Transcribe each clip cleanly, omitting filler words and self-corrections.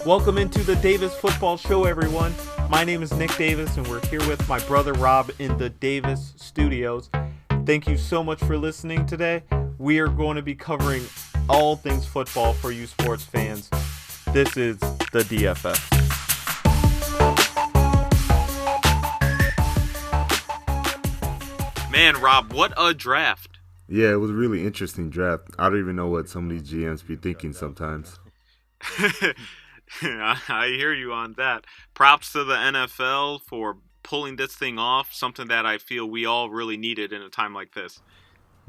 Welcome into the Davis Football Show, everyone. My name is Nick Davis, and we're here with my brother Rob in the Davis Studios. Thank you so much for listening today. We are going to be covering all things football for you sports fans. This is the DFS. Man, Rob, what a draft. Yeah, it was a really interesting draft. I don't even know what some of these GMs be thinking sometimes. I hear you on that. Props to the NFL for pulling this thing off, something that I feel we all really needed in a time like this.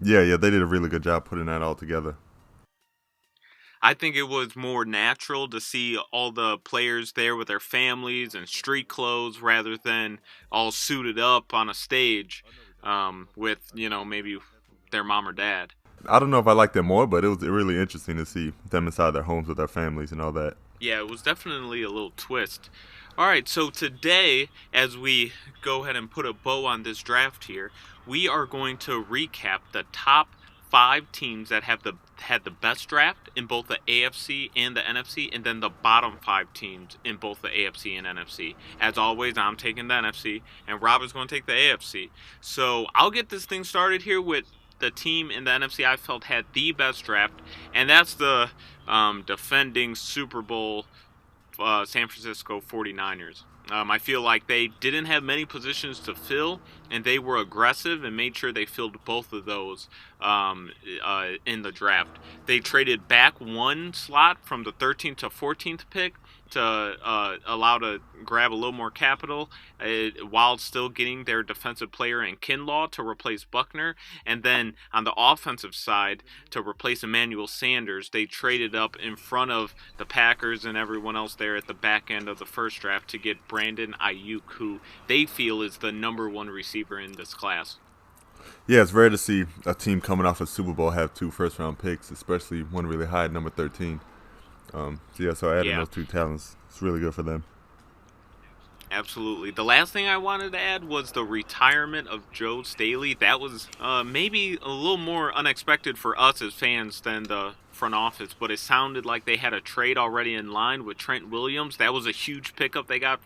Yeah, they did a really good job putting that all together. I think it was more natural to see all the players there with their families and street clothes rather than all suited up on a stage with, maybe their mom or dad. I don't know if I liked them more, but it was really interesting to see them inside their homes with their families and all that. Yeah, it was definitely a little twist. All right, so today, as we go ahead and put a bow on this draft here, we are going to recap the top 5 teams that had the best draft in both the AFC and the NFC, and then the bottom 5 teams in both the AFC and NFC. As always, I'm taking the NFC, and Rob is going to take the AFC. So I'll get this thing started here with the team in the NFC I felt had the best draft, and that's the defending Super Bowl San Francisco 49ers. I feel like they didn't have many positions to fill, and they were aggressive and made sure they filled both of those in the draft. They traded back one slot from the 13th to 14th pick to allow to grab a little more capital while still getting their defensive player in Kinlaw to replace Buckner. And then on the offensive side, to replace Emmanuel Sanders, they traded up in front of the Packers and everyone else there at the back end of the first draft to get Brandon Ayuk, who they feel is the number 1 receiver in this class. Yeah, it's rare to see a team coming off a Super Bowl have 2 first-round picks, especially one really high at number 13. So adding those 2 talents, it's really good for them. Absolutely. The last thing I wanted to add was the retirement of Joe Staley. That was maybe a little more unexpected for us as fans than the front office, but it sounded like they had a trade already in line with Trent Williams. That was a huge pickup they got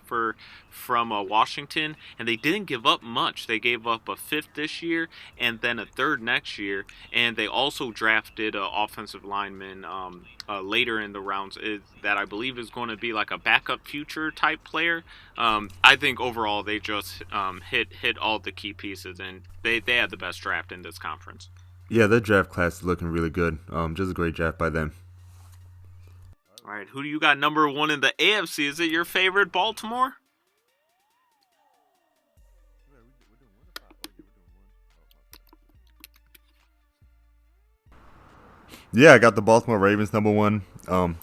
from Washington, and they didn't give up much. They gave up a 5th this year and then a 3rd next year, and they also drafted an offensive lineman later in the rounds that I believe is going to be like a backup future type player. I think overall they just hit all the key pieces, and they had the best draft in this conference. Yeah, their draft class is looking really good. Just a great draft by them. All right, who do you got number 1 in the AFC? Is it your favorite, Baltimore? Yeah, I got the Baltimore Ravens number 1.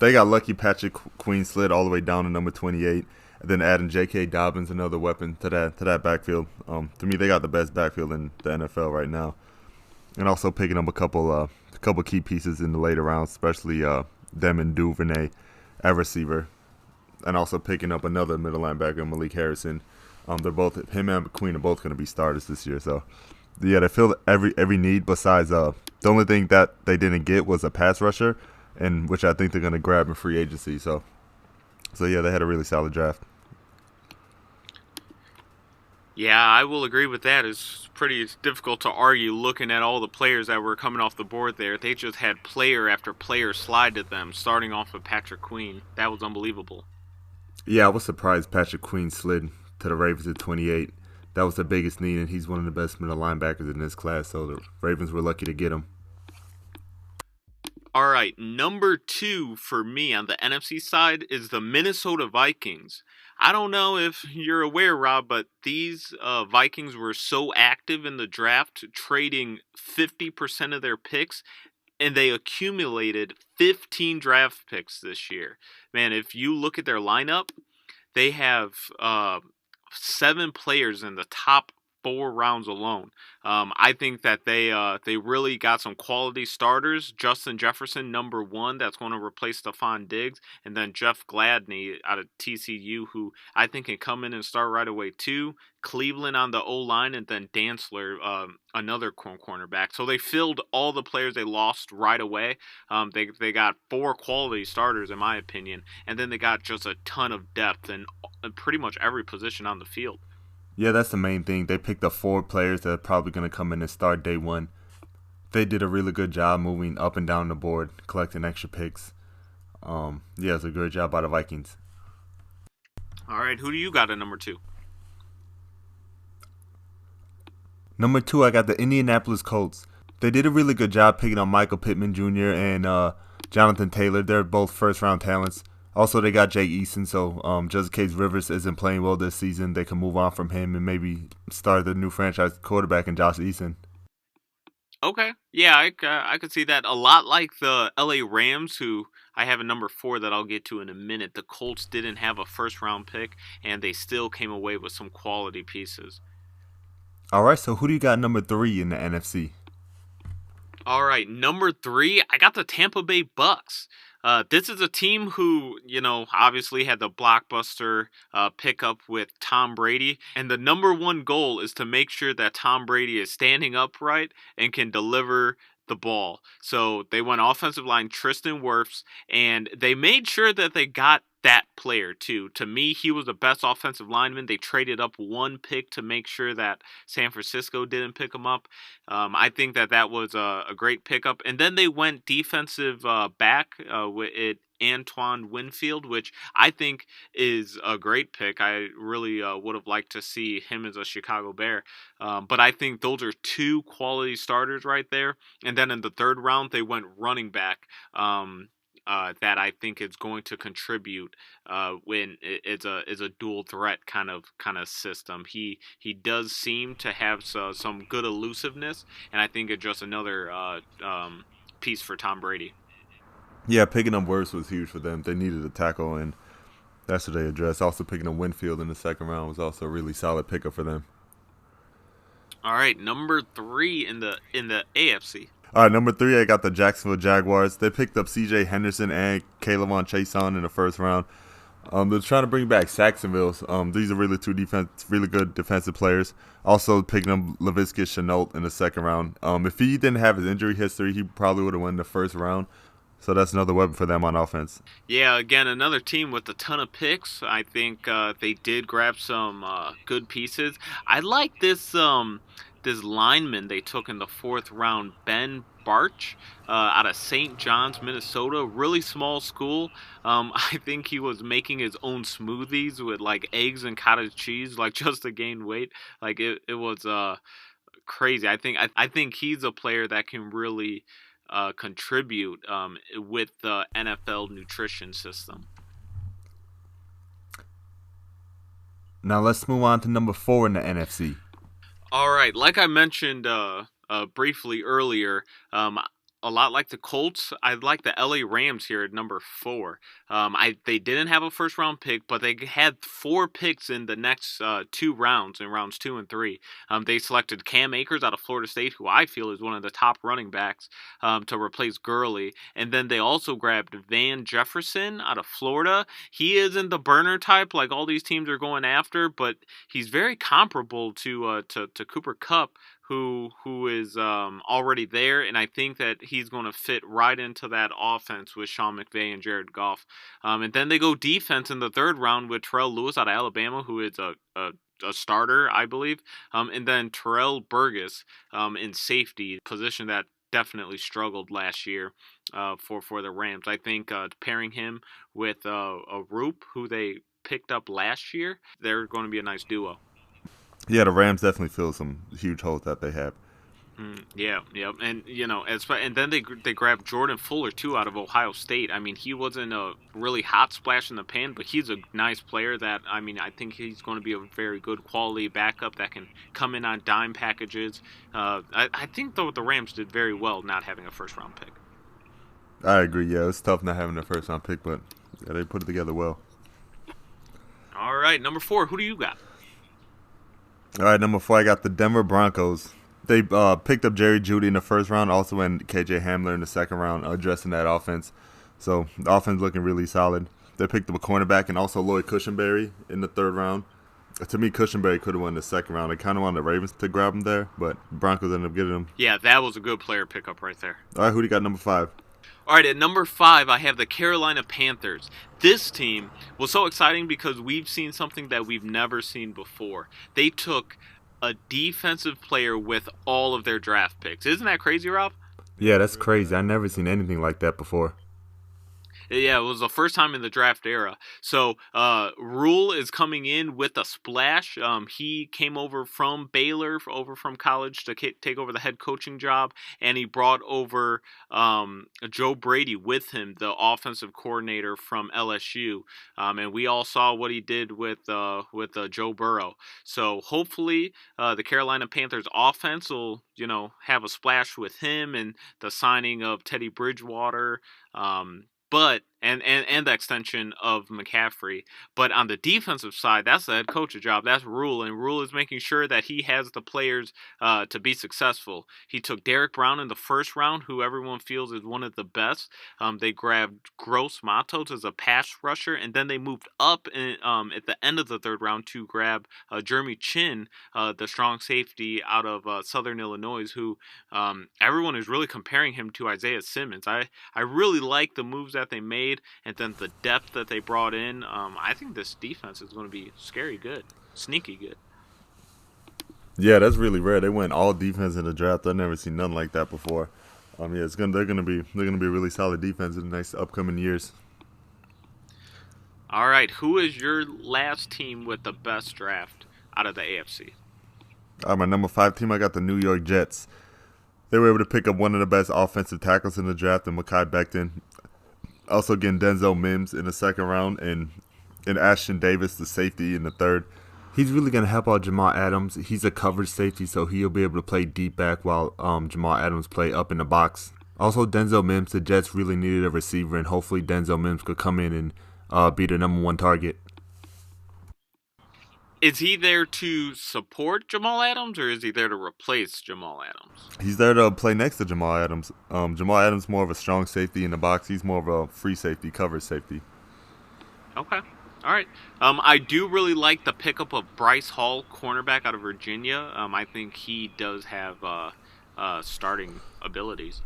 They got lucky. Patrick Queen slid all the way down to number 28, and then adding J.K. Dobbins, another weapon to that backfield. To me, they got the best backfield in the NFL right now. And also picking up a couple key pieces in the later rounds, especially them and Duvernay at receiver, and also picking up another middle linebacker, Malik Harrison. Him and Queen are both going to be starters this year. So yeah, they filled every need besides the only thing that they didn't get was a pass rusher, and which I think they're going to grab in free agency. So yeah, they had a really solid draft. Yeah, I will agree with that. It's pretty difficult to argue looking at all the players that were coming off the board there. They just had player after player slide to them, starting off with Patrick Queen. That was unbelievable. Yeah, I was surprised Patrick Queen slid to the Ravens at 28. That was the biggest need, and he's one of the best middle linebackers in this class, so the Ravens were lucky to get him. All right, number 2 for me on the NFC side is the Minnesota Vikings. I don't know if you're aware, Rob, but these Vikings were so active in the draft, trading 50% of their picks, and they accumulated 15 draft picks this year. Man, if you look at their lineup, they have 7 players in the top 4 rounds alone. I think that they really got some quality starters. Justin Jefferson, number 1, that's going to replace Stephon Diggs, and then Jeff Gladney out of TCU, who I think can come in and start right away too. Cleveland on the O-line, and then Dantzler, another cornerback. So they filled all the players they lost right away. They got 4 quality starters, in my opinion, and then they got just a ton of depth in pretty much every position on the field. Yeah, that's the main thing. They picked up 4 players that are probably going to come in and start day one. They did a really good job moving up and down the board, collecting extra picks. Yeah, it's a good job by the Vikings. All right, who do you got at number 2? Number 2, I got the Indianapolis Colts. They did a really good job picking up Michael Pittman Jr. and Jonathan Taylor. They're both first-round talents. Also, they got Jake Eason, so just in case Rivers isn't playing well this season, they can move on from him and maybe start the new franchise quarterback in Josh Eason. Okay, yeah, I could see that. A lot like the LA Rams, who I have a number 4 that I'll get to in a minute. The Colts didn't have a first-round pick, and they still came away with some quality pieces. All right, so who do you got number 3 in the NFC? All right, number 3, I got the Tampa Bay Bucks. This is a team who, obviously had the blockbuster pickup with Tom Brady. And the number 1 goal is to make sure that Tom Brady is standing upright and can deliver the ball. So they went offensive line Tristan Wirfs, and they made sure that they got that player too. To me, he was the best offensive lineman. They traded up 1 pick to make sure that San Francisco didn't pick him up. I think that was a great pickup. And then they went defensive back with Antoine Winfield, which I think is a great pick. I really would have liked to see him as a Chicago Bear. But I think those are 2 quality starters right there. And then in the 3rd round, they went running back. That I think is going to contribute when it's a dual threat kind of system. He does seem to have some good elusiveness, and I think it's just another piece for Tom Brady. Yeah, picking up Wirfs was huge for them. They needed a tackle, and that's what they addressed. Also, picking up Winfield in the 2nd round was also a really solid pickup for them. All right, number 3 in the AFC. All right, number 3, I got the Jacksonville Jaguars. They picked up C.J. Henderson and K'Lavon Chaisson in the 1st round. They're trying to bring back Saxonville. These are really 2 really good defensive players. Also picking up Laviska Shenault in the 2nd round. If he didn't have his injury history, he probably would have won the 1st round. So that's another weapon for them on offense. Yeah, again, another team with a ton of picks. I think they did grab some good pieces. I like this lineman they took in the 4th round, Ben Barch, out of St. John's, Minnesota. Really small school. I think he was making his own smoothies with like eggs and cottage cheese, like just to gain weight. Like it was crazy. I think he's a player that can really contribute with the NFL nutrition system. Now let's move on to number 4 in the NFC. All right, like I mentioned briefly earlier, a lot like the Colts, I like the LA Rams here at number 4. They didn't have a 1st round pick, but they had 4 picks in the next 2 rounds, in rounds 2 and 3. They selected Cam Akers out of Florida State, who I feel is one of the top running backs, to replace Gurley. And then they also grabbed Van Jefferson out of Florida. He isn't the burner type like all these teams are going after, but he's very comparable to Cooper Kupp, who is already there, and I think that he's going to fit right into that offense with Sean McVay and Jared Goff. And then they go defense in the 3rd round with Terrell Lewis out of Alabama, who is a starter, I believe. And then Terrell Burgess in safety, position that definitely struggled last year for the Rams. I think pairing him with a Roop, who they picked up last year, they're going to be a nice duo. Yeah, the Rams definitely fill some huge holes that they have. Yeah, and and then they grabbed Jordan Fuller too out of Ohio State. I mean, he wasn't a really hot splash in the pan, but he's a nice player. That I think he's going to be a very good quality backup that can come in on dime packages. I think though the Rams did very well not having a 1st round pick. I agree. Yeah, it's tough not having a 1st round pick, but yeah, they put it together well. All right, number 4. Who do you got? All right, number 4, I got the Denver Broncos. They picked up Jerry Jeudy in the first round, also in KJ Hamler in the second round, addressing that offense. So the offense looking really solid. They picked up a cornerback and also Lloyd Cushenberry in the third round. To me, Cushenberry could have won the second round. I kind of wanted the Ravens to grab him there, but Broncos ended up getting him. Yeah, that was a good player pickup right there. All right, who do you got number 5? All right, at number 5, I have the Carolina Panthers. This team was so exciting because we've seen something that we've never seen before. They took a defensive player with all of their draft picks. Isn't that crazy, Rob? Yeah, that's crazy. I've never seen anything like that before. Yeah, it was the first time in the draft era. So Rule is coming in with a splash. He came over from Baylor, over from college to take over the head coaching job, and he brought over Joe Brady with him, the offensive coordinator from LSU. And we all saw what he did with Joe Burrow. So hopefully the Carolina Panthers offense will, have a splash with him and the signing of Teddy Bridgewater. But the extension of McCaffrey. But on the defensive side, that's the head coach's job. That's Rule, and Rule is making sure that he has the players to be successful. He took Derek Brown in the first round, who everyone feels is one of the best. They grabbed Gross Matos as a pass rusher, and then they moved up at the end of the third round to grab Jeremy Chin, the strong safety out of Southern Illinois, who everyone is really comparing him to Isaiah Simmons. I really like the moves that they made. And then the depth that they brought in, I think this defense is going to be scary good, sneaky good. Yeah, that's really rare. They went all defense in the draft. I've never seen nothing like that before. Yeah, they're gonna be a really solid defense in the next upcoming years. All right, who is your last team with the best draft out of the AFC? My number 5 team, I got the New York Jets. They were able to pick up one of the best offensive tackles in the draft, and Mekhi Becton. Also getting Denzel Mims in the second round and Ashton Davis, the safety, in the third. He's really going to help out Jamal Adams. He's a coverage safety, so he'll be able to play deep back while Jamal Adams play up in the box. Also, Denzel Mims, the Jets really needed a receiver, and hopefully Denzel Mims could come in and be the number 1 target. Is he there to support Jamal Adams, or is he there to replace Jamal Adams? He's there to play next to Jamal Adams. Jamal Adams more of a strong safety in the box. He's more of a free safety, coverage safety. Okay. All right. I do really like the pickup of Bryce Hall, cornerback out of Virginia. I think he does have starting abilities.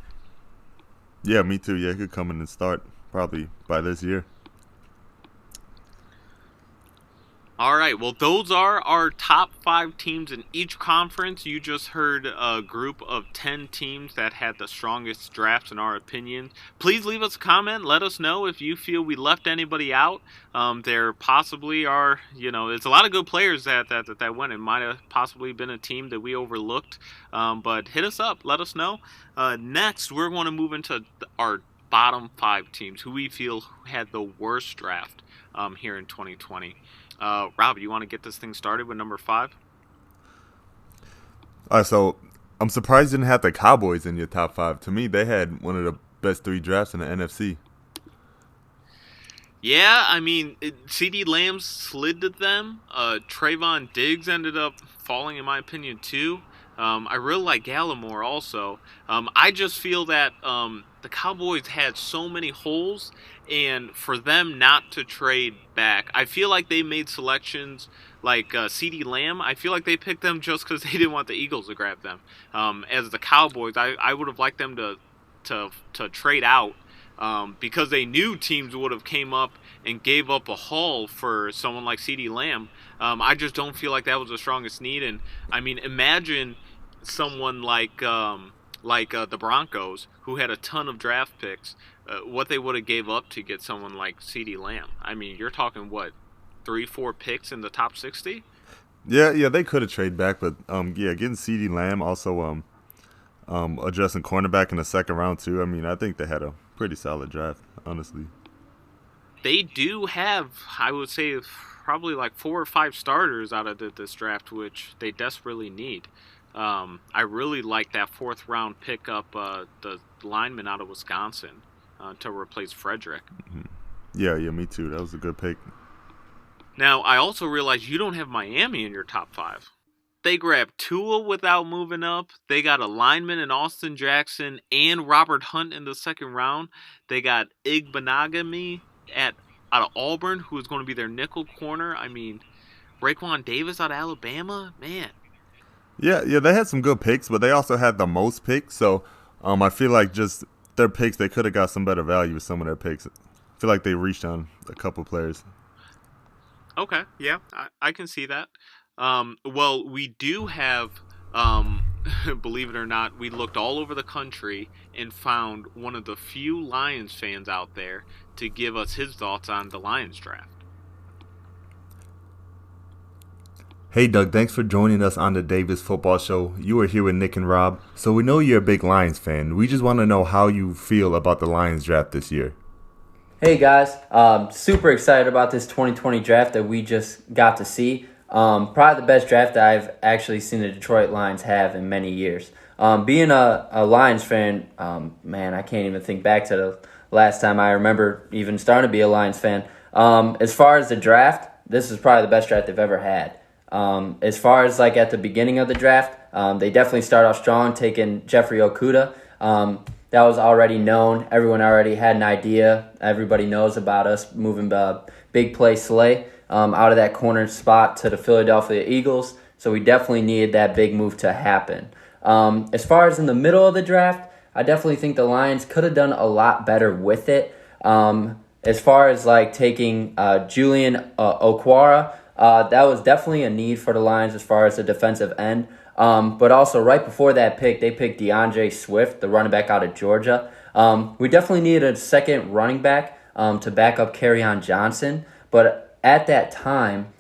Yeah, me too. Yeah, he could come in and start probably by this year. All right, well, those are our top 5 teams in each conference. You just heard a group of 10 teams that had the strongest drafts in our opinion. Please leave us a comment. Let us know if you feel we left anybody out. There possibly are, it's a lot of good players that went. It might have possibly been a team that we overlooked. But hit us up. Let us know. Next, we're going to move into our bottom 5 teams who we feel had the worst draft here in 2020. Rob, you want to get this thing started with number 5? All right, so I'm surprised you didn't have the Cowboys in your top 5. To me, they had one of the best 3 drafts in the NFC. Yeah, I mean, CeeDee Lamb slid to them. Trayvon Diggs ended up falling, in my opinion, too. I really like Gallimore also. I just feel that the Cowboys had so many holes, and for them not to trade back, I feel like they made selections like CeeDee Lamb. I feel like they picked them just because they didn't want the Eagles to grab them. As the Cowboys, I would have liked them to trade out because they knew teams would have came up and gave up a haul for someone like CeeDee Lamb. I just don't feel like that was the strongest need. And I mean, imagine someone like the Broncos, who had a ton of draft picks, what they would have gave up to get someone like CeeDee Lamb. I mean, you're talking, 3-4 picks in the top 60? Yeah, they could have traded back, but getting CeeDee Lamb, also addressing cornerback in the second round too. I mean, I think they had a pretty solid draft, honestly. They do have, I would say, probably like 4 or 5 starters out of this draft, which they desperately need. I really like that 4th round pickup, the lineman out of Wisconsin, to replace Frederick. Mm-hmm. Yeah, me too. That was a good pick. Now, I also realize you don't have Miami in your top 5. They grabbed Tua without moving up. They got a lineman in Austin Jackson and Robert Hunt in the second round. They got Igbenogany out of Auburn, who is going to be their nickel corner. I mean, Raekwon Davis out of Alabama, man. Yeah, they had some good picks, but they also had the most picks. So I feel like just their picks, they could have got some better value with some of their picks. I feel like they reached on a couple players. Okay, yeah, I can see that. Well, we do have, believe it or not, we looked all over the country and found one of the few Lions fans out there to give us his thoughts on the Lions draft. Hey Doug, thanks for joining us on the Davis Football Show. You are here with Nick and Rob. So we know you're a big Lions fan. We just want to know how you feel about the Lions draft this year. Hey guys, super excited about this 2020 draft that we just got to see. Probably the best draft I've actually seen the Detroit Lions have in many years. Being a Lions fan, man, I can't even think back to the last time I remember even starting to be a Lions fan. As far as the draft, this is probably the best draft they've ever had. As far as like at the beginning of the draft, they definitely start off strong, taking Jeffrey Okudah. That was already known. Everyone already had an idea. Everybody knows about us moving big play Slay out of that corner spot to the Philadelphia Eagles. So we definitely needed that big move to happen. As far as in the middle of the draft, I definitely think the Lions could have done a lot better with it. As far as like taking Julian Okwara, that was definitely a need for the Lions as far as the defensive end. But also right before that pick, they picked DeAndre Swift, the running back out of Georgia. We definitely needed a second running back to back up Kerryon Johnson. But at that time,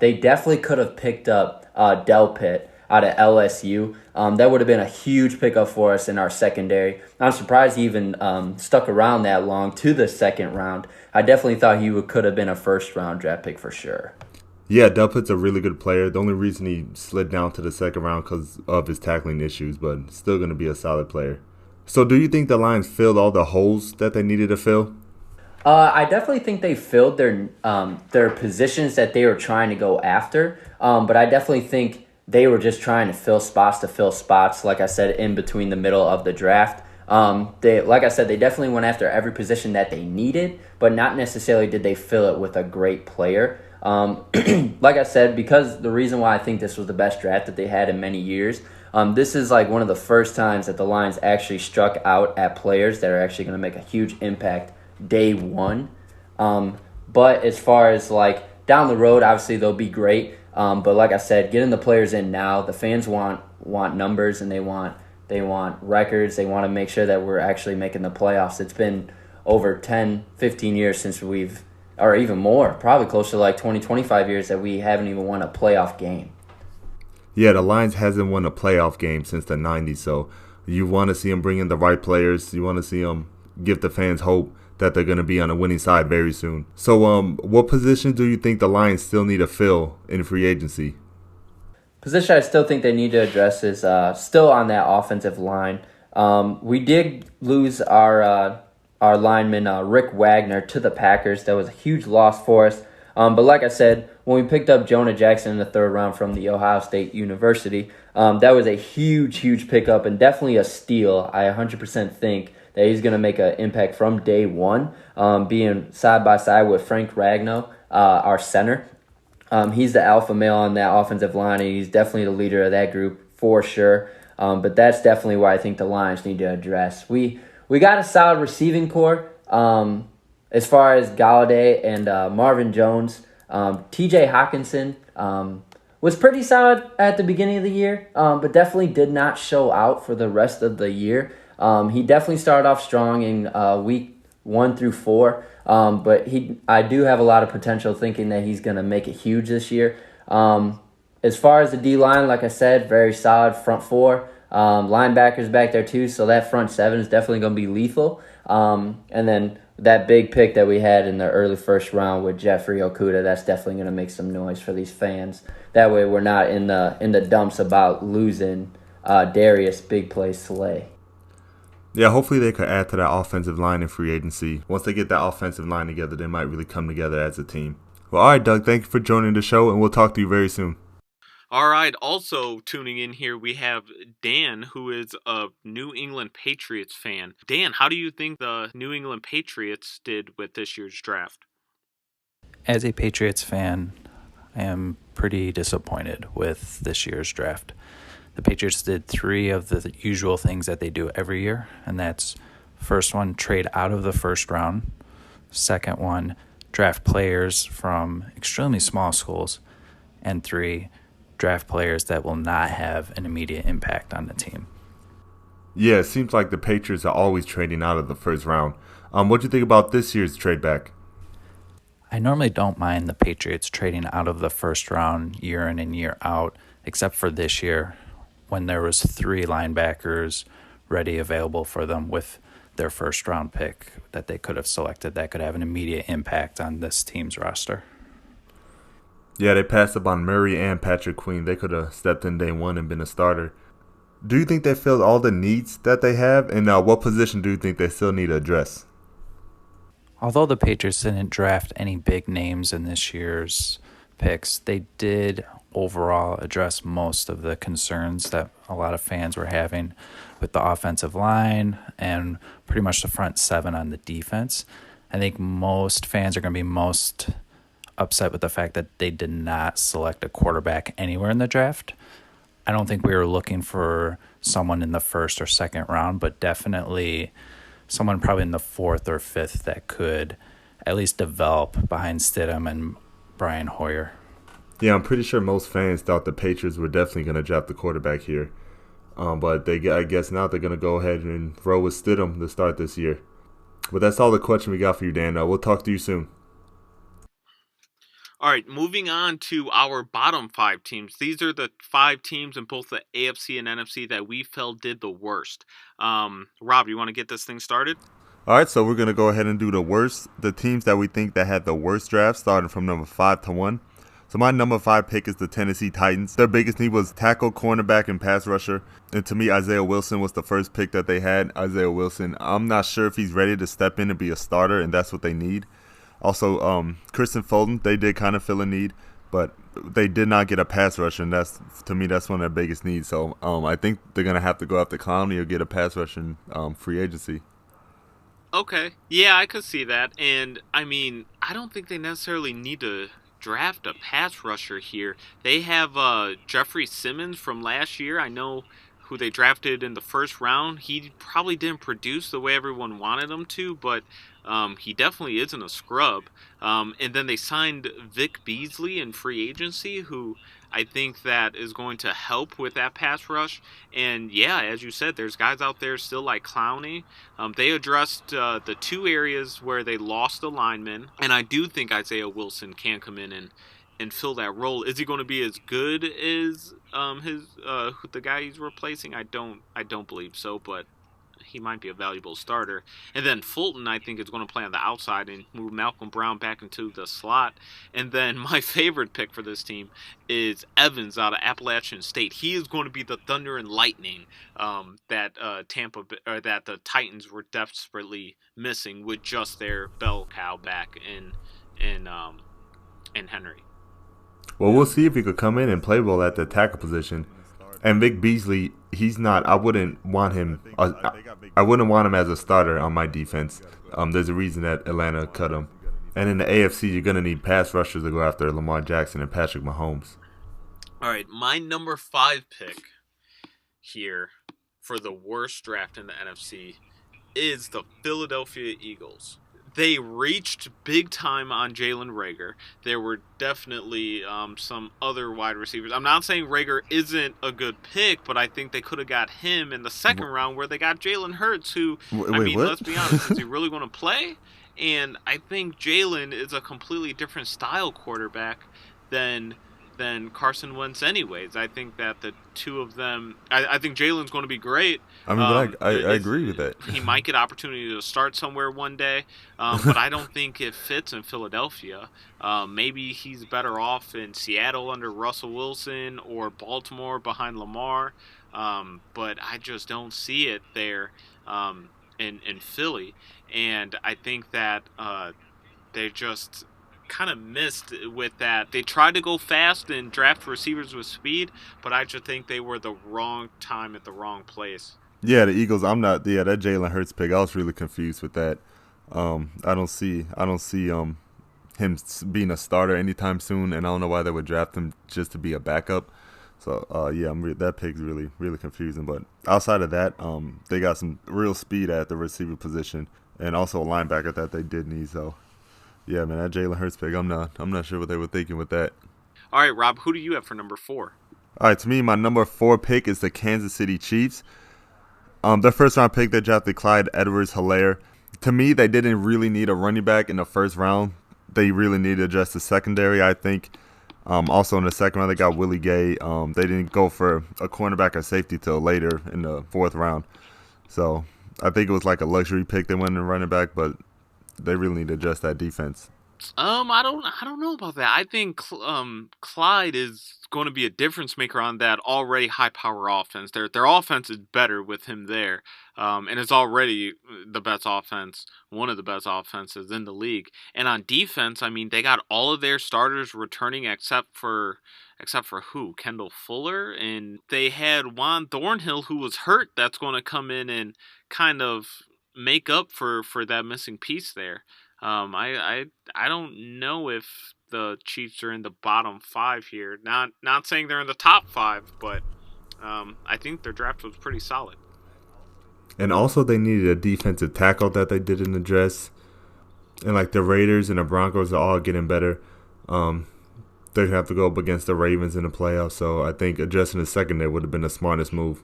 they definitely could have picked up Delpit out of LSU. That would have been a huge pickup for us in our secondary. I'm surprised he even stuck around that long to the second round. I definitely thought he could have been a first-round draft pick for sure. Yeah, Delpit's a really good player. The only reason he slid down to the second round because of his tackling issues, but still going to be a solid player. So do you think the Lions filled all the holes that they needed to fill? I definitely think they filled their positions that they were trying to go after, but I definitely think they were just trying to fill spots, like I said, in between the middle of the draft. Like I said, they definitely went after every position that they needed, but not necessarily did they fill it with a great player. Like I said, because the reason why I think this was the best draft that they had in many years, this is like one of the first times that the Lions actually struck out at players that are actually going to make a huge impact day one. But as far as like down the road, obviously they'll be great. But like I said, getting the players in now, the fans want numbers and they want records. They want to make sure that we're actually making the playoffs. It's been over 10, 15 years since or even more, probably close to like 20, 25 years that we haven't even won a playoff game. Yeah, the Lions hasn't won a playoff game since the 90s, so you want to see them bring in the right players. You want to see them give the fans hope that they're going to be on a winning side very soon. So what position do you think the Lions still need to fill in free agency? Position I still think they need to address is still on that offensive line. We did lose our lineman, Rick Wagner, to the Packers. That was a huge loss for us. But like I said, when we picked up Jonah Jackson in the third round from the Ohio State University, that was a huge pickup and definitely a steal. I 100% think that he's going to make an impact from day one, being side by side with Frank Ragnow, our center. He's the alpha male on that offensive line, and he's definitely the leader of that group for sure. But that's definitely why I think the Lions need to address. We got a solid receiving core as far as Galladay and Marvin Jones. T.J. Hawkinson was pretty solid at the beginning of the year, but definitely did not show out for the rest of the year. He definitely started off strong in week 1 through 4, but I do have a lot of potential thinking that he's going to make it huge this year. As far as the D-line, like I said, very solid front 4. Linebackers back there too, so that front 7 is definitely going to be lethal. And then that big pick that we had in the early first round with Jeffrey Okudah, that's definitely going to make some noise for these fans. That way we're not in the dumps about losing Darius Big Play Slay. Yeah, hopefully they could add to that offensive line in free agency. Once they get that offensive line together, they might really come together as a team. Well, all right, Doug, thank you for joining the show, and we'll talk to you very soon. All right, also tuning in here, we have Dan, who is a New England Patriots fan. Dan, how do you think the New England Patriots did with this year's draft? As a Patriots fan, I am pretty disappointed with this year's draft. The Patriots did 3 of the usual things that they do every year, and that's first one, trade out of the first round. Second one, draft players from extremely small schools. And 3, draft players that will not have an immediate impact on the team. Yeah, it seems like the Patriots are always trading out of the first round. What do you think about this year's trade back? I normally don't mind the Patriots trading out of the first round year in and year out, except for this year when there was 3 linebackers ready available for them with their first round pick that they could have selected that could have an immediate impact on this team's roster. Yeah, they passed up on Murray and Patrick Queen. They could have stepped in day one and been a starter. Do you think they filled all the needs that they have? And what position do you think they still need to address? Although the Patriots didn't draft any big names in this year's picks, they did overall address most of the concerns that a lot of fans were having with the offensive line and pretty much the front 7 on the defense. I think most fans are going to be most upset with the fact that they did not select a quarterback anywhere in the draft. I don't think we were looking for someone in the first or second round, but definitely someone probably in the 4th or 5th that could at least develop behind Stidham and Brian Hoyer. Yeah, I'm pretty sure most fans thought the Patriots were definitely going to draft the quarterback here. But I guess now they're going to go ahead and throw with Stidham to start this year. But that's all the question we got for you, Dan. We'll talk to you soon. All right, moving on to our bottom 5 teams. These are the 5 teams in both the AFC and NFC that we felt did the worst. Rob, you want to get this thing started? All right, so we're going to go ahead and do the teams that we think that had the worst draft, starting from number 5 to 1. So my number 5 pick is the Tennessee Titans. Their biggest need was tackle, cornerback, and pass rusher. And to me, Isaiah Wilson was the first pick that they had. Isaiah Wilson, I'm not sure if he's ready to step in and be a starter, and that's what they need. Also, Kristen Fulton, they did kind of fill a need, but they did not get a pass rusher, and to me, that's one of their biggest needs. So I think they're going to have to go after Clowney or get a pass rusher in free agency. Okay. Yeah, I could see that. And, I mean, I don't think they necessarily need to draft a pass rusher here. They have Jeffrey Simmons from last year. I know who they drafted in the first round. He probably didn't produce the way everyone wanted him to, but he definitely isn't a scrub. And then they signed Vic Beasley in free agency, who I think that is going to help with that pass rush. And yeah, as you said, there's guys out there still like Clowney. They addressed the 2 areas where they lost a lineman, and I do think Isaiah Wilson can come in and fill that role. Is he going to be as good as the guy he's replacing? I don't believe so, but he might be a valuable starter. And then Fulton, I think, is going to play on the outside and move Malcolm Brown back into the slot. And then my favorite pick for this team is Evans out of Appalachian State. He is going to be the thunder and lightning that the Titans were desperately missing with just their bell cow back in Henry. Well, we'll see if he could come in and play well at the tackle position. And Vic Beasley, he's not. I wouldn't want him. I wouldn't want him as a starter on my defense. There's a reason that Atlanta cut him. And in the AFC, you're gonna need pass rushers to go after Lamar Jackson and Patrick Mahomes. All right, my number 5 pick here for the worst draft in the NFC is the Philadelphia Eagles. They reached big time on Jalen Reagor. There were definitely some other wide receivers. I'm not saying Reagor isn't a good pick, but I think they could have got him in the second round where they got Jalen Hurts, who, let's be honest, is he really going to play? And I think Jalen is a completely different style quarterback than Carson Wentz anyways. I think that the two of them, I think Jalen's going to be great. I agree with that. He might get opportunity to start somewhere one day, but I don't think it fits in Philadelphia. Maybe he's better off in Seattle under Russell Wilson or Baltimore behind Lamar, but I just don't see it there in Philly. And I think that they're just kind of missed with that. They tried to go fast and draft receivers with speed, but I just think they were the wrong time at the wrong place. Yeah, the Eagles. That Jalen Hurts pick. I was really confused with that. I don't see him being a starter anytime soon, and I don't know why they would draft him just to be a backup. So that pick's really really confusing. But outside of that, they got some real speed at the receiver position, and also a linebacker that they did need. So yeah, man, that Jalen Hurts pick, I'm not sure what they were thinking with that. All right, Rob, who do you have for number 4? All right, to me, my number 4 pick is the Kansas City Chiefs. Their first round pick, they drafted Clyde Edwards-Helaire. To me, they didn't really need a running back in the first round. They really needed to address the secondary, I think. Also in the second round, they got Willie Gay. They didn't go for a cornerback or safety till later in the 4th round. So I think it was like a luxury pick they went in running back, but they really need to adjust that defense. I don't know about that. I think Clyde is going to be a difference maker on that already high power offense. Their offense is better with him there, and it's already the best offense, one of the best offenses in the league. And on defense, I mean, they got all of their starters returning except for who? Kendall Fuller, and they had Juan Thornhill, who was hurt. That's going to come in and kind of make up for that missing piece there. I don't know if the Chiefs are in the bottom 5 here. Not saying they're in the top 5, but I think their draft was pretty solid. And also they needed a defensive tackle that they didn't address. And like the Raiders and the Broncos are all getting better. They're going to have to go up against the Ravens in the playoffs. So I think addressing the secondary would have been the smartest move.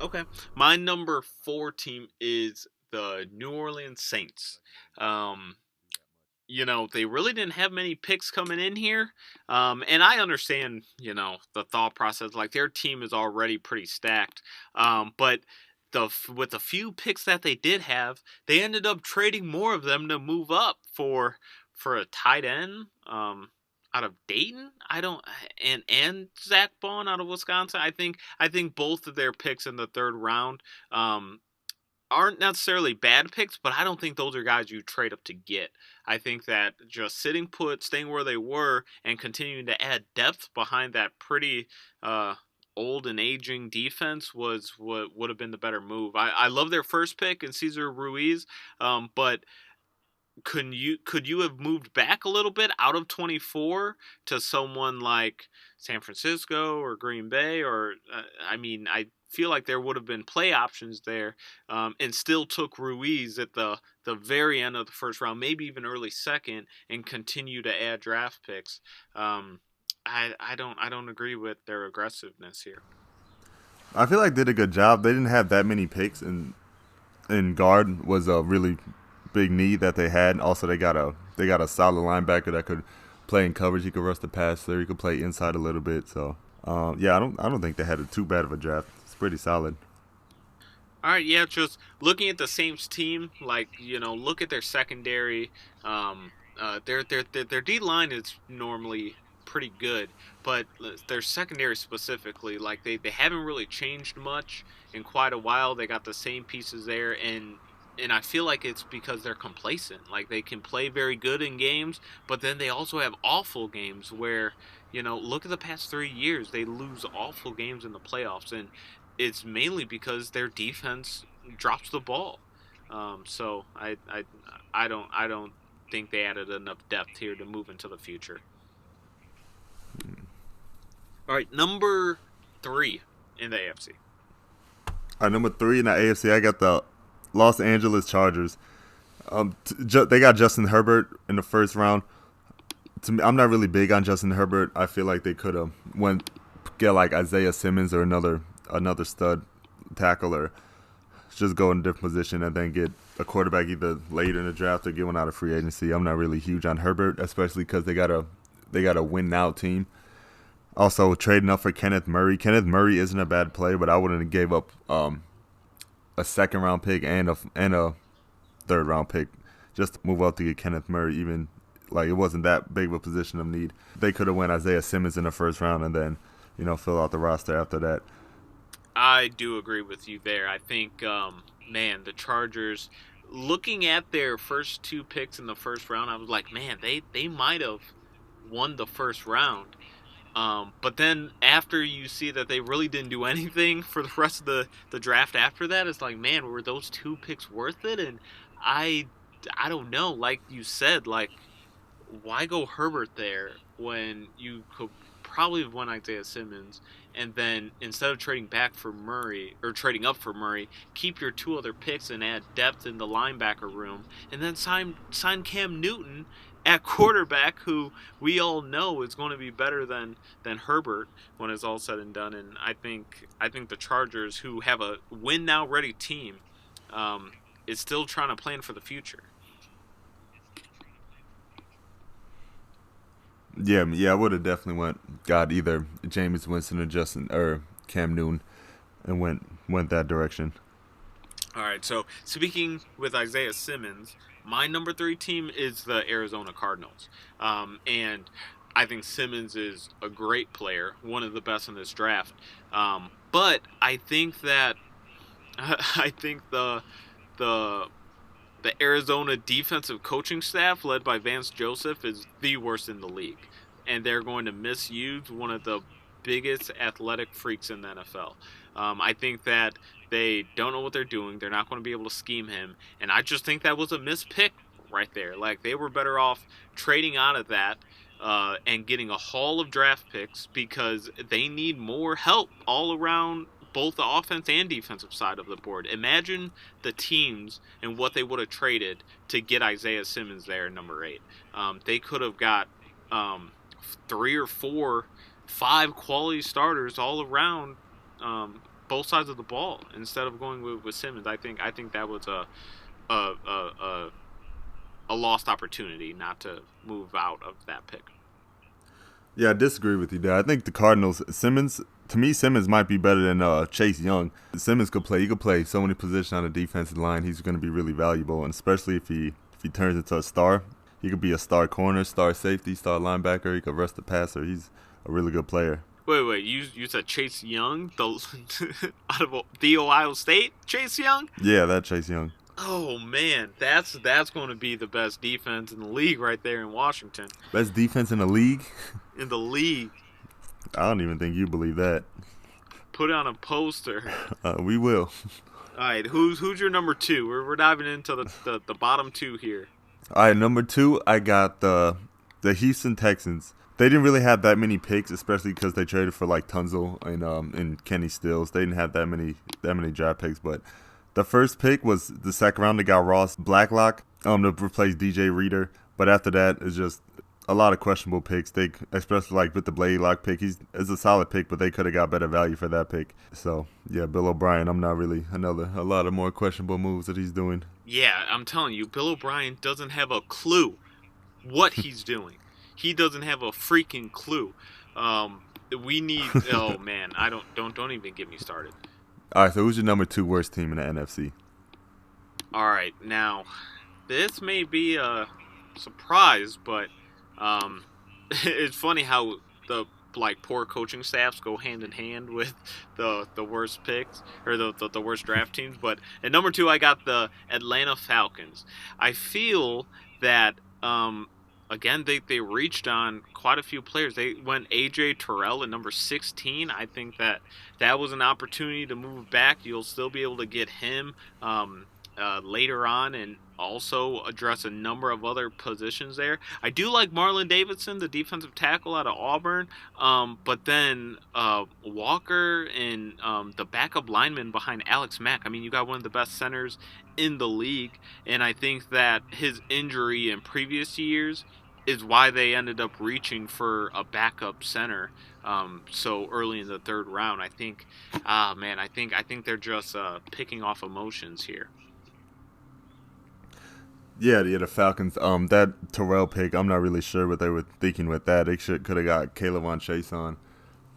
Okay. My number 4 team is the New Orleans Saints. They really didn't have many picks coming in here. And I understand, the thought process. Like, their team is already pretty stacked. But with the few picks that they did have, they ended up trading more of them to move up for a tight end out of Dayton. And Zach Bond out of Wisconsin. I think both of their picks in the 3rd round aren't necessarily bad picks, but I don't think those are guys you trade up to get. I think that just sitting put, staying where they were, and continuing to add depth behind that pretty old and aging defense was what would have been the better move. I love their first pick in Cesar Ruiz, but could you have moved back a little bit out of 24 to someone like San Francisco or Green Bay? Or I feel like there would have been play options there, and still took Ruiz at the very end of the 1st round, maybe even early 2nd, and continue to add draft picks. I don't agree with their aggressiveness here. I feel like they did a good job. They didn't have that many picks, and guard was a really big need that they had. Also, they got a solid linebacker that could play in coverage. He could rush the passer. He could play inside a little bit. So I don't think they had too bad of a draft. Pretty solid. All right, yeah, just looking at the Saints team, look at their secondary. Their D line is normally pretty good, but their secondary specifically, they haven't really changed much in quite a while. They got the same pieces there, and I feel like it's because they're complacent. Like, they can play very good in games, but then they also have awful games where, look at the past 3 years, they lose awful games in the playoffs, and it's mainly because their defense drops the ball. So I don't think they added enough depth here to move into the future. All right, number 3 in the AFC. All right, number 3 in the AFC, I got the Los Angeles Chargers. They got Justin Herbert in the 1st round. To me, I'm not really big on Justin Herbert. I feel like they could have get like Isaiah Simmons or another stud tackle, or just go in a different position and then get a quarterback either later in the draft or get one out of free agency. I'm not really huge on Herbert, especially because they got a win now team. Also, trading up for Kenneth Murray. Kenneth Murray isn't a bad player, but I wouldn't have gave up a 2nd round pick and a 3rd round pick just to move up to get Kenneth Murray. Even like, it wasn't that big of a position of need. They could have went Isaiah Simmons in the 1st round and then fill out the roster after that. I do agree with you there. I think, the Chargers, looking at their first 2 picks in the first round, I was like, man, they might have won the first round. But then after you see that they really didn't do anything for the rest of the draft after that, it's like, man, were those 2 picks worth it? And I don't know. Like you said, like, why go Herbert there when you could probably have won Isaiah Simmons, and then instead of trading back for Murray or trading up for Murray, keep your 2 other picks and add depth in the linebacker room, and then sign Cam Newton at quarterback, who we all know is going to be better than Herbert when it's all said and done. And I think the Chargers, who have a win now ready team, is still trying to plan for the future. Yeah, I would have definitely got either Jameis Winston or Cam Newton, and went that direction. All right, so speaking with Isaiah Simmons, my number 3 team is the Arizona Cardinals, and I think Simmons is a great player, one of the best in this draft. But I think that the Arizona defensive coaching staff, led by Vance Joseph, is the worst in the league. And they're going to misuse one of the biggest athletic freaks in the NFL. I think that they don't know what they're doing. They're not going to be able to scheme him. And I just think that was a missed pick right there. Like, they were better off trading out of that and getting a haul of draft picks, because they need more help all around both the offense and defensive side of the board. Imagine the teams and what they would have traded to get Isaiah Simmons there in number 8. They could have got 3 or 4, 5 quality starters all around both sides of the ball instead of going with Simmons. I think that was a lost opportunity not to move out of that pick. Yeah, I disagree with you there. I think the Cardinals, Simmons might be better than Chase Young. Simmons could play. He could play so many positions on the defensive line. He's going to be really valuable, and especially if he turns into a star. He could be a star corner, star safety, star linebacker. He could rush the passer. He's a really good player. Wait, you said Chase Young, out of the Ohio State Chase Young? Yeah, that Chase Young. Oh man, that's going to be the best defense in the league right there in Washington. Best defense in the league? In the league. I don't even think you believe that. Put it on a poster. We will. All right, who's your number 2? We're diving into the bottom 2 here. All right, number 2, I got the Houston Texans. They didn't really have that many picks, especially because they traded for like Tunzel and Kenny Stills. They didn't have that many draft picks, but the first pick was the second round. They got Ross Blacklock to replace DJ Reader, but after that, it's just a lot of questionable picks. They, especially like with the Blaylock pick, it's a solid pick, but they could have got better value for that pick. So yeah, Bill O'Brien, I'm not really a lot of more questionable moves that he's doing. Yeah, I'm telling you, Bill O'Brien doesn't have a clue what he's doing. He doesn't have a freaking clue. We need. Oh man, don't even get me started. All right, so who's your number 2 worst team in the NFC? All right, now this may be a surprise, but it's funny how the poor coaching staffs go hand in hand with the worst picks or the worst draft teams. But at number 2, I got the Atlanta Falcons. I feel that again they reached on quite a few players. They went AJ Terrell at number 16. I think that was an opportunity to move back. You'll still be able to get him later on and also address a number of other positions there. I do like Marlon Davidson, the defensive tackle out of Auburn, but then Walker and the backup lineman behind Alex Mack. I mean, you got one of the best centers in the league, and I think that his injury in previous years is why they ended up reaching for a backup center so early in the 3rd round. I think, I think they're just picking off emotions here. Yeah, the Falcons. That Terrell pick, I'm not really sure what they were thinking with that. They could have got K'Lavon Chase on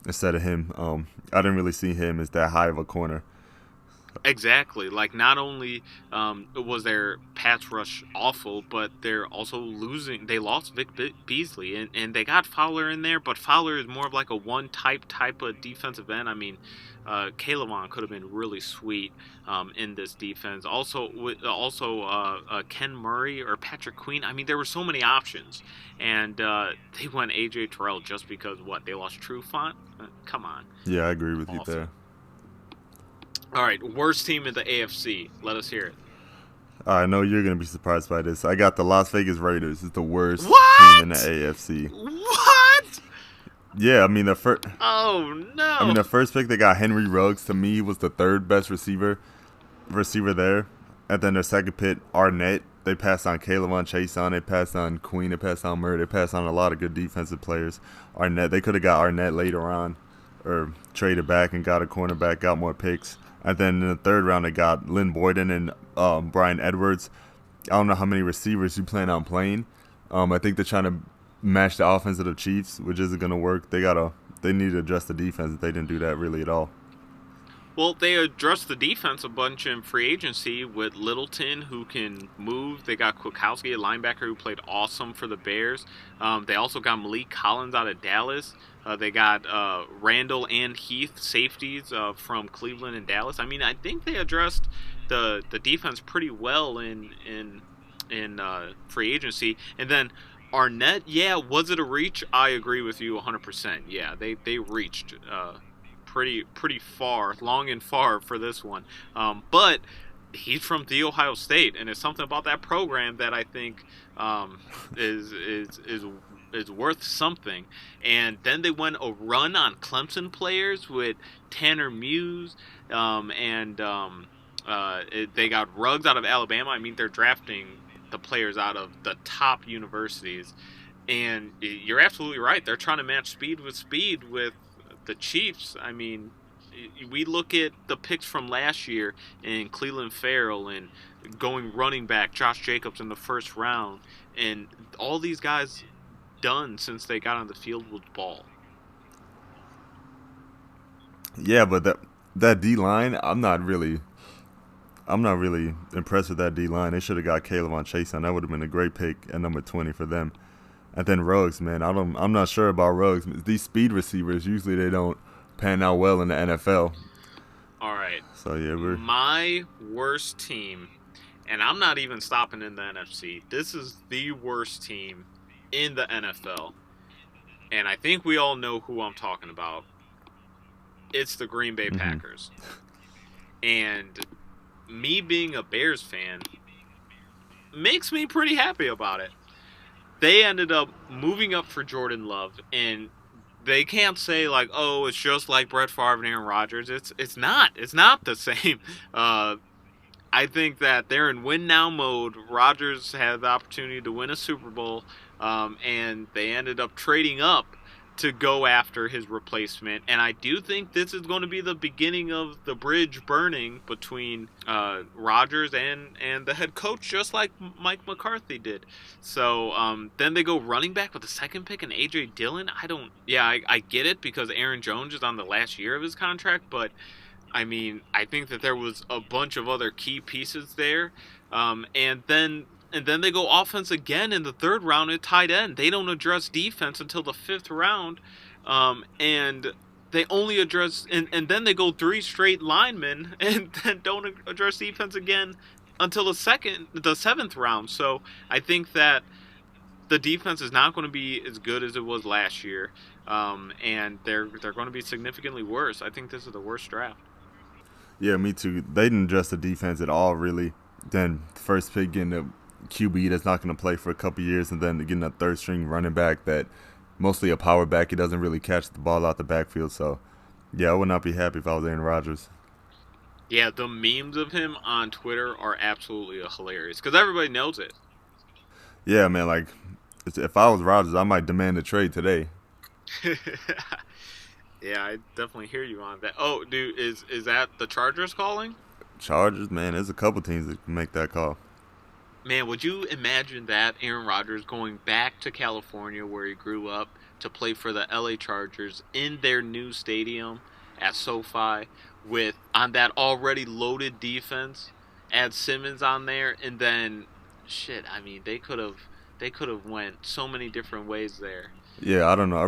instead of him. I didn't really see him as that high of a corner. Exactly. Like, not only was their pass rush awful, but they're also losing. They lost Vic Beasley, and they got Fowler in there, but Fowler is more of like a one type of defensive end. I mean, K'Lavon could have been really sweet in this defense. Also, Ken Murray or Patrick Queen. I mean, there were so many options, and they went AJ Terrell just because they lost Trufant. Come on. Yeah, I agree with you there. All right, worst team in the AFC. Let us hear it. I know you're gonna be surprised by this. I got the Las Vegas Raiders. It's the worst What? team in the AFC. What? Yeah, I mean the first. Oh no! I mean the first pick they got Henry Ruggs. To me, was the third best receiver there. And then their second pick Arnett. They passed on K'Lavon Chaisson. They passed on Queen. They passed on Murray. They passed on a lot of good defensive players. Arnett. They could have got Arnett later on, or traded back and got a cornerback. Got more picks. And then in the third round, they got Lynn Boyden and Brian Edwards. I don't know how many receivers you plan on playing. I think they're trying to match the offense of the Chiefs, which isn't going to work. They need to adjust the defense. They didn't do that really at all. Well, they addressed the defense a bunch in free agency with Littleton, who can move. They got Kwiatkowski, a linebacker who played awesome for the Bears. They also got Malik Collins out of Dallas. They got Randall and Heath, safeties from Cleveland and Dallas. I mean, I think they addressed the defense pretty well in free agency. And then Arnett, yeah, was it a reach? I agree with you 100%. Yeah, they reached pretty far, long and far for this one. But he's from The Ohio State, and it's something about that program that I think is worth something. And then they went a run on Clemson players with Tanner Muse, and they got Ruggs out of Alabama. I mean, they're drafting the players out of the top universities. And you're absolutely right. They're trying to match speed with the Chiefs. I mean, we look at the picks from last year and Cleveland Farrell and going running back Josh Jacobs in the first round, and all these guys done since they got on the field with ball. Yeah, but that D line, I'm not really impressed with that D line. They should have got K'Lavon Chaisson. That would have been a great pick at number 20 for them. And then Ruggs, man, I'm not sure about Ruggs. These speed receivers, usually they don't pan out well in the NFL. All right. So yeah, my worst team, and I'm not even stopping in the NFC. This is the worst team in the NFL, and I think we all know who I'm talking about. It's the Green Bay Packers. And me being a Bears fan makes me pretty happy about it. They ended up moving up for Jordan Love, and they can't say like, oh, it's just like Brett Favre and Aaron Rodgers. It's not the same. I think that they're in win now mode. Rodgers had the opportunity to win a Super Bowl, and they ended up trading up to go after his replacement. And I do think this is going to be the beginning of the bridge burning between Rodgers and the head coach, just like Mike McCarthy did. So then they go running back with the second pick and A.J. Dillon. I get it because Aaron Jones is on the last year of his contract, but I mean, I think that there was a bunch of other key pieces there. And then they go offense again in the third round at tight end. They don't address defense until the fifth round. And they only address... And then they go three straight linemen and then don't address defense again until the seventh round. So I think that the defense is not going to be as good as it was last year. And they're going to be significantly worse. I think this is the worst draft. Yeah, me too. They didn't address the defense at all, really. Then first pick getting a QB that's not going to play for a couple years, and then getting a third-string running back that mostly a power back. He doesn't really catch the ball out the backfield. So, yeah, I would not be happy if I was Aaron Rodgers. Yeah, the memes of him on Twitter are absolutely hilarious because everybody knows it. Yeah, man, like, if I was Rodgers, I might demand a trade today. Yeah, I definitely hear you on that. Oh, dude, is that the Chargers calling? Chargers, man, there's a couple teams that can make that call. Man, would you imagine that Aaron Rodgers going back to California where he grew up to play for the LA Chargers in their new stadium at SoFi on that already loaded defense, add Simmons on there, and then I mean, they could have went so many different ways there. Yeah, I don't know. I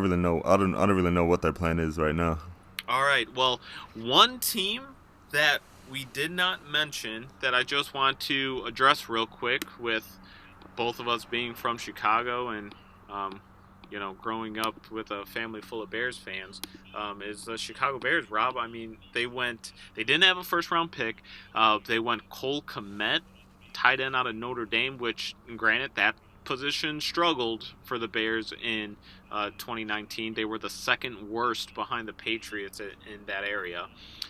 don't really know what their plan is right now. All right. Well, one team that we did not mention that I just want to address real quick, with both of us being from Chicago and growing up with a family full of Bears fans, is the Chicago Bears. Rob, I mean, they didn't have a first round pick. They went Cole Kmet, tight end out of Notre Dame, which, granted, that position struggled for the Bears in 2019. They were the second worst behind the Patriots in that area.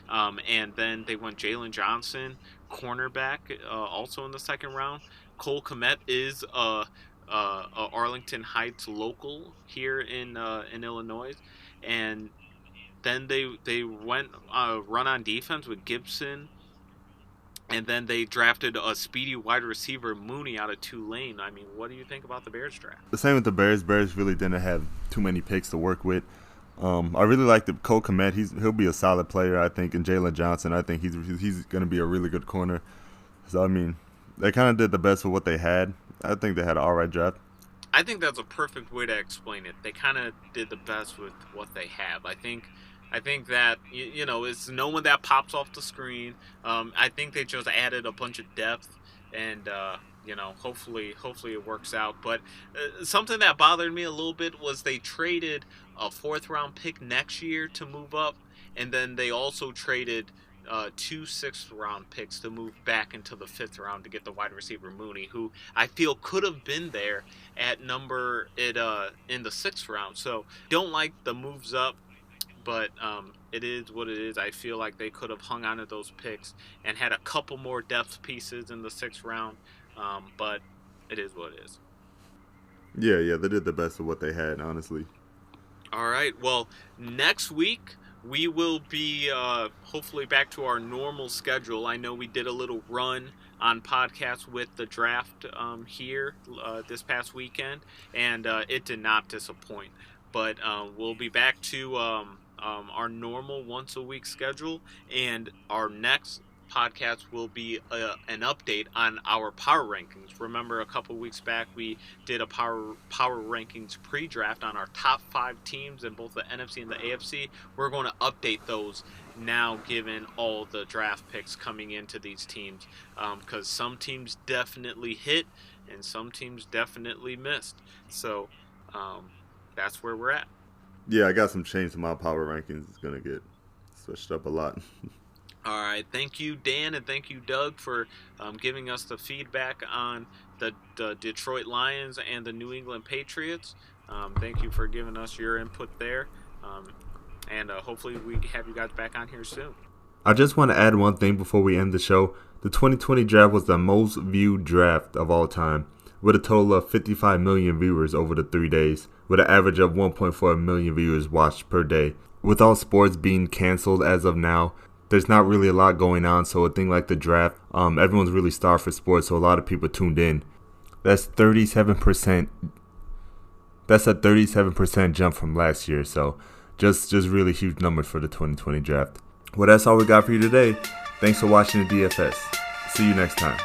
And then they went Jalen Johnson, cornerback, also in the second round. Cole Kmet is a Arlington Heights local here in Illinois, and then they went run on defense with Gibson, and then they drafted a speedy wide receiver, Mooney, out of Tulane. I mean, what do you think about the Bears draft? The same with the Bears. Bears really didn't have too many picks to work with. I really like the Cole Kmet. He'll be a solid player, I think. And Jalen Johnson, I think he's going to be a really good corner. So, I mean, they kind of did the best with what they had. I think they had an all right draft. I think that's a perfect way to explain it. They kind of did the best with what they have. I think that, it's no one that pops off the screen. I think they just added a bunch of depth, and hopefully it works out. But something that bothered me a little bit was they traded a 4th round pick next year to move up, and then they also traded 2 6th round picks to move back into the 5th round to get the wide receiver Mooney, who I feel could have been there at in the 6th round. So don't like the moves up, but it is what it is. I feel like they could have hung on to those picks and had a couple more depth pieces in the 6th round, but it is what it is. Yeah, they did the best of what they had, honestly. All right, well, next week we will be hopefully back to our normal schedule. I know we did a little run on podcasts with the draft here this past weekend, and it did not disappoint. But we'll be back to our normal once-a-week schedule, and our next podcast will be an update on our power rankings. Remember, a couple weeks back we did a power rankings pre-draft on our top 5 teams in both the NFC and the AFC. We're going to update those now, given all the draft picks coming into these teams, because some teams definitely hit and some teams definitely missed. So that's where we're at. Yeah, I got some change to my power rankings. It's going to get switched up a lot. All right, thank you, Dan, and thank you, Doug, for giving us the feedback on the Detroit Lions and the New England Patriots. Thank you for giving us your input there, and hopefully we have you guys back on here soon. I just want to add one thing before we end the show. The 2020 draft was the most viewed draft of all time, with a total of 55 million viewers over the 3 days, with an average of 1.4 million viewers watched per day. With all sports being canceled as of now, there's not really a lot going on, so a thing like the draft, everyone's really starved for sports, so a lot of people tuned in. That's 37%. That's a 37% jump from last year, so just really huge numbers for the 2020 draft. Well, that's all we got for you today. Thanks for watching the DFS. See you next time.